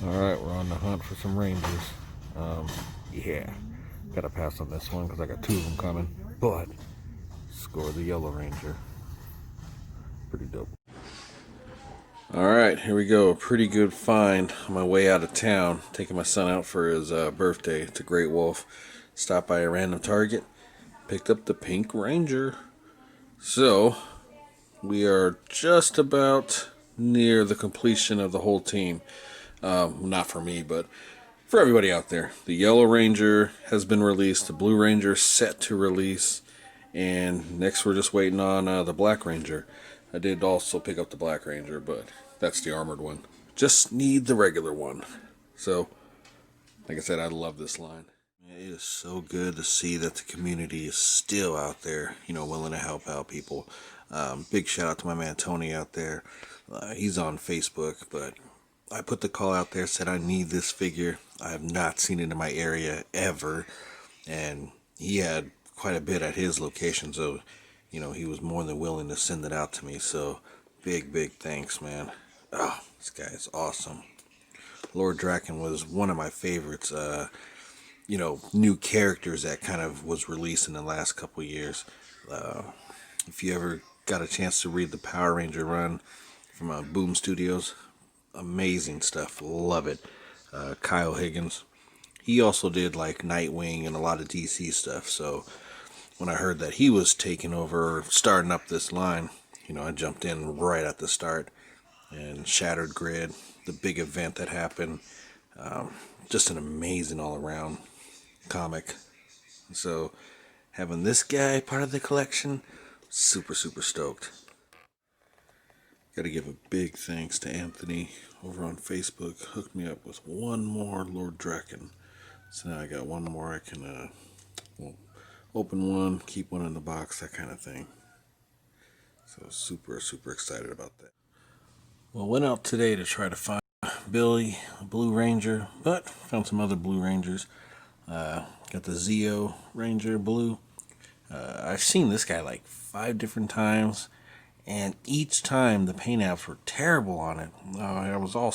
Alright, we're on the hunt for some Rangers. Yeah, gotta pass on this one because I got two of them coming. But, score the Yellow Ranger. Pretty dope. Alright, here we go. Pretty good find on my way out of town. Taking my son out for his birthday to Great Wolf. Stopped by a random Target. Picked up the Pink Ranger. So, we are just about near the completion of the whole team. Not for me, but for everybody out there. The Yellow Ranger has been released. The Blue Ranger set to release. And next we're just waiting on the Black Ranger. I did also pick up the Black Ranger, but that's the armored one. Just need the regular one. So, like I said, I love this line. It is so good to see that the community is still out there, willing to help out people. Big shout out to my man Tony out there. He's on Facebook, but I put the call out there, said I need this figure. I have not seen it in my area ever, and he had quite a bit at his location, so he was more than willing to send it out to me. So big thanks, man. Oh, this guy is awesome. Lord Drakon was one of my favorites. New characters that kind of was released in the last couple years. If you ever got a chance to read the Power Ranger run from Boom Studios, amazing stuff. Love it. Kyle Higgins. He also did like Nightwing and a lot of DC stuff. So when I heard that he was taking over, starting up this line, I jumped in right at the start. And Shattered Grid, the big event that happened. Just an amazing all-around comic. So having this guy part of the collection, super stoked. Gotta give a big thanks to Anthony over on Facebook. Hooked me up with one more Lord Drakon. So now I got one more. I can open one, keep one in the box, that kind of thing. So super excited about that. Well, went out today to try to find Billy, Blue Ranger, but found some other Blue Rangers. Got the Zeo Ranger Blue. I've seen this guy like 5 different times, and each time the paint apps were terrible on it. I was all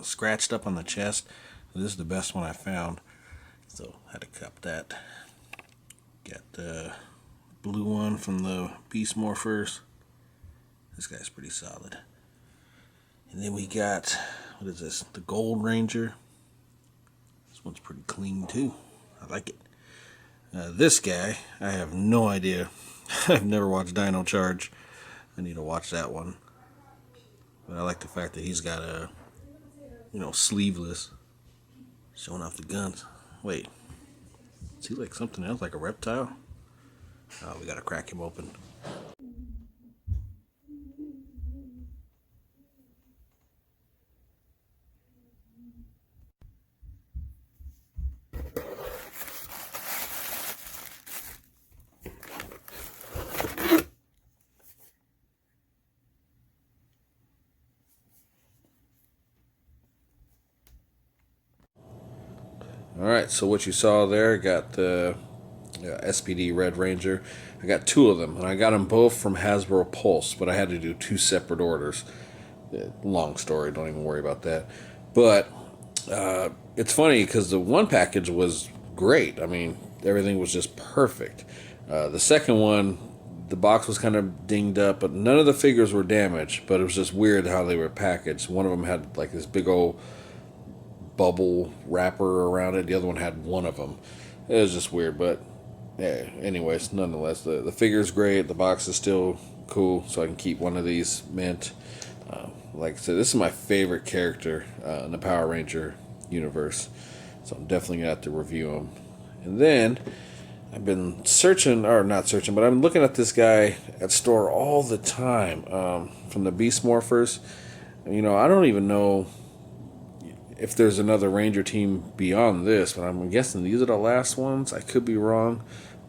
scratched up on the chest. This is the best one I found, so had to cup that. Got the blue one from the Beast Morphers. This guy's pretty solid. And then we got, what is this? The Gold Ranger. This one's pretty clean too. I like it. This guy, I have no idea. I've never watched Dino Charge. I need to watch that one. But I like the fact that he's got a, sleeveless, showing off the guns. Wait, is he like something else, like a reptile? Oh, we gotta crack him open. Alright, so what you saw there, got the SPD Red Ranger. I got 2 of them, and I got them both from Hasbro Pulse, but I had to do 2 separate orders. Long story, don't even worry about that. But it's funny because the one package was great. I mean, everything was just perfect. The second one, the box was kind of dinged up, but none of the figures were damaged, but it was just weird how they were packaged. One of them had like this big old bubble wrapper around it. The other one had one of them. It was just weird, but yeah, anyways, nonetheless, the figure's great. The box is still cool, so I can keep one of these mint. Like I said, this is my favorite character in the Power Ranger universe, so I'm definitely going to have to review him. And then I've been searching, or not searching, but I'm looking at this guy at store all the time from the Beast Morphers. I don't even know if there's another Ranger team beyond this, but I'm guessing these are the last ones. I could be wrong,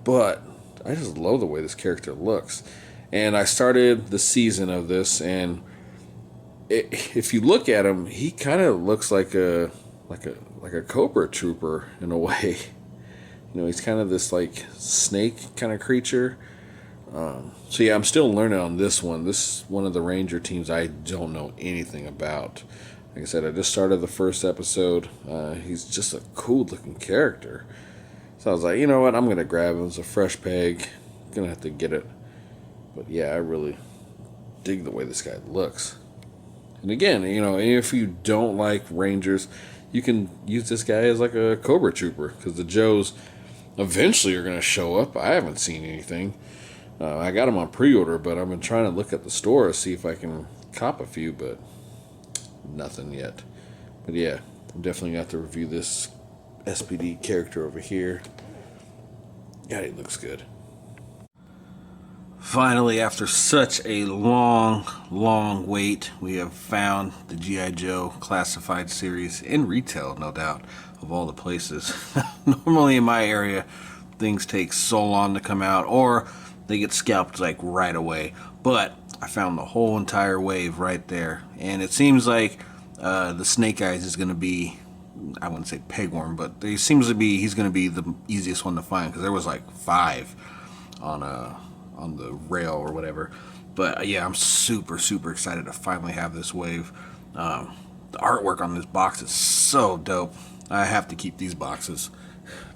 but I just love the way this character looks. And I started the season of this, and if you look at him, he kind of looks like a Cobra Trooper in a way. He's kind of this like snake kind of creature. So yeah, I'm still learning on this one. This is one of the Ranger teams I don't know anything about. Like I said, I just started the first episode. He's just a cool looking character. So I was like, you know what, I'm going to grab him. It's a fresh peg. Gonna have to get it. But yeah, I really dig the way this guy looks. And again, you know, if you don't like Rangers, you can use this guy as like a Cobra Trooper, because the Joes eventually are going to show up. I haven't seen anything. I got them on pre-order, but I've been trying to look at the store to see if I can cop a few, but nothing yet. But yeah, I'm definitely got to review this SPD character over here. God, he looks good. Finally, after such a long wait, we have found the G.I. Joe Classified series in retail, no doubt, of all the places. Normally in my area, things take so long to come out, or they get scalped like right away. But I found the whole entire wave right there, and it seems like the Snake Eyes is going to be, I wouldn't say pegworm, but it seems to be he's going to be the easiest one to find, because there was like 5 on the rail or whatever. But yeah, I'm super excited to finally have this wave. The artwork on this box is so dope. I have to keep these boxes.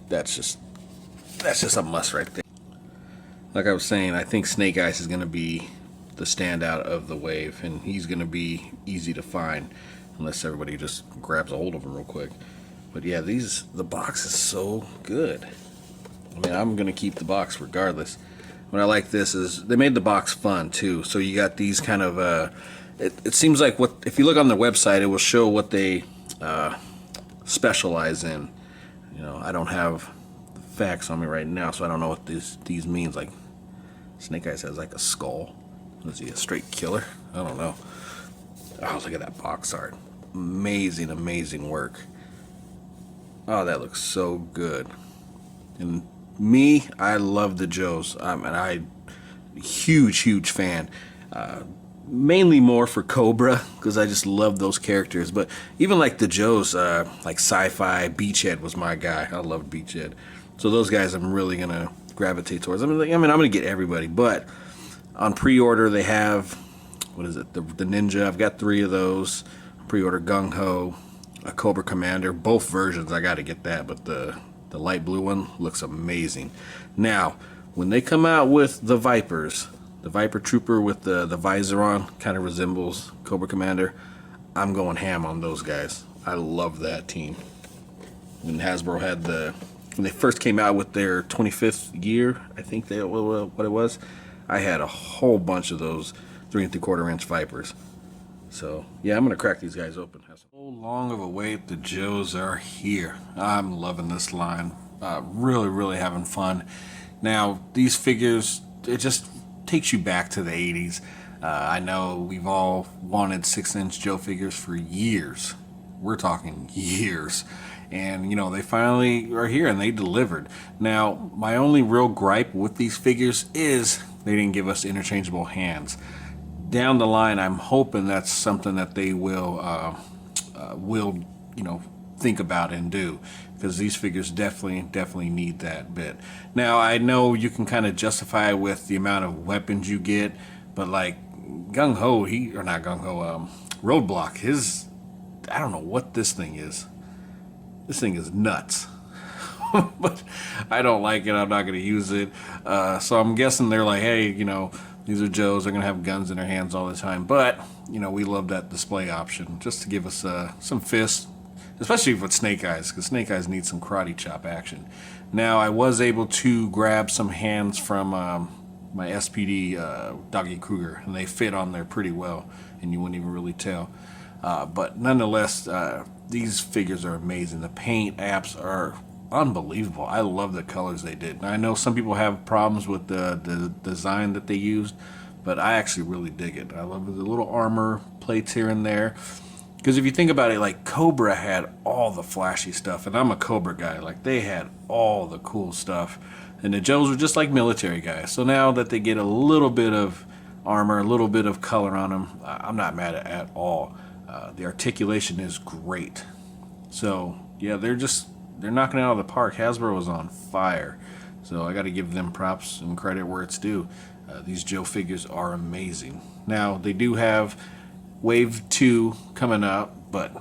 That's just a must right there. Like I was saying, I think Snake Eyes is going to be the standout of the wave, and he's going to be easy to find unless everybody just grabs a hold of him real quick. But yeah, the box is so good. I mean, I'm going to keep the box regardless. What I like this is they made the box fun too. So you got these kind of it seems like, what if you look on their website, it will show what they specialize in. You know, I don't have the facts on me right now, so I don't know what these means. Like Snake Eyes has like a skull. Is he a straight killer? I don't know. Oh, look at that box art. Amazing work. Oh, that looks so good. And me, I love the Joes. I'm huge fan. Mainly more for Cobra, because I just love those characters. But even like the Joes, like Sci-Fi, Beachhead was my guy. I loved Beachhead. So those guys I'm really gonna gravitate towards. I'm gonna get everybody. But on pre-order they have, what is it? The Ninja. I've got 3 of those. Pre-order Gung Ho, a Cobra Commander. Both versions. I got to get that, but the light blue one looks amazing. Now, when they come out with the Vipers, the Viper Trooper with the visor on, kind of resembles Cobra Commander. I'm going ham on those guys. I love that team. When Hasbro had when they first came out with their 25th year, I think what it was, I had a whole bunch of those 3 3/4 inch Vipers. So yeah, I'm gonna crack these guys open. So long of a wait, the Joes are here. I'm loving this line. Really having fun. Now these figures, it just takes you back to the 80s. I know we've all wanted 6-inch Joe figures for years. We're talking years. And you know, they finally are here and they delivered. Now my only real gripe with these figures is they didn't give us interchangeable hands. Down the line, I'm hoping that's something that they will think about and do, because these figures definitely need that bit. Now I know you can kind of justify it with the amount of weapons you get, but like Gung Ho, Roadblock, I don't know what this thing is. This thing is nuts. But I don't like it. I'm not going to use it. So I'm guessing they're like, hey, you know, these are Joes. They're going to have guns in their hands all the time. But, you know, we love that display option just to give us some fists, especially with Snake Eyes, because Snake Eyes needs some karate chop action. Now, I was able to grab some hands from my SPD Doggy Kruger, and they fit on there pretty well, and you wouldn't even really tell. But nonetheless, these figures are amazing. The paint apps are unbelievable. I love the colors they did. Now, I know some people have problems with the design that they used, but I actually really dig it. I love the little armor plates here and there. Because if you think about it, like Cobra had all the flashy stuff, and I'm a Cobra guy. Like they had all the cool stuff, and the Joes were just like military guys. So now that they get a little bit of armor, a little bit of color on them, I'm not mad at all. The articulation is great. So yeah, they're knocking it out of the park. Hasbro was on fire. So I got to give them props and credit where it's due. These Joe figures are amazing. Now, they do have Wave 2 coming up. But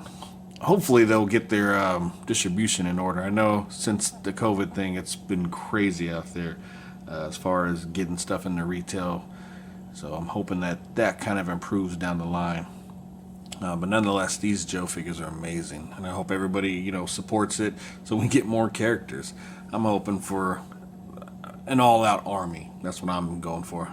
hopefully they'll get their distribution in order. I know since the COVID thing, it's been crazy out there as far as getting stuff in the retail. So I'm hoping that that kind of improves down the line. But nonetheless, these Joe figures are amazing, and I hope everybody supports it so we get more characters. I'm hoping for an all-out army. That's what I'm going for.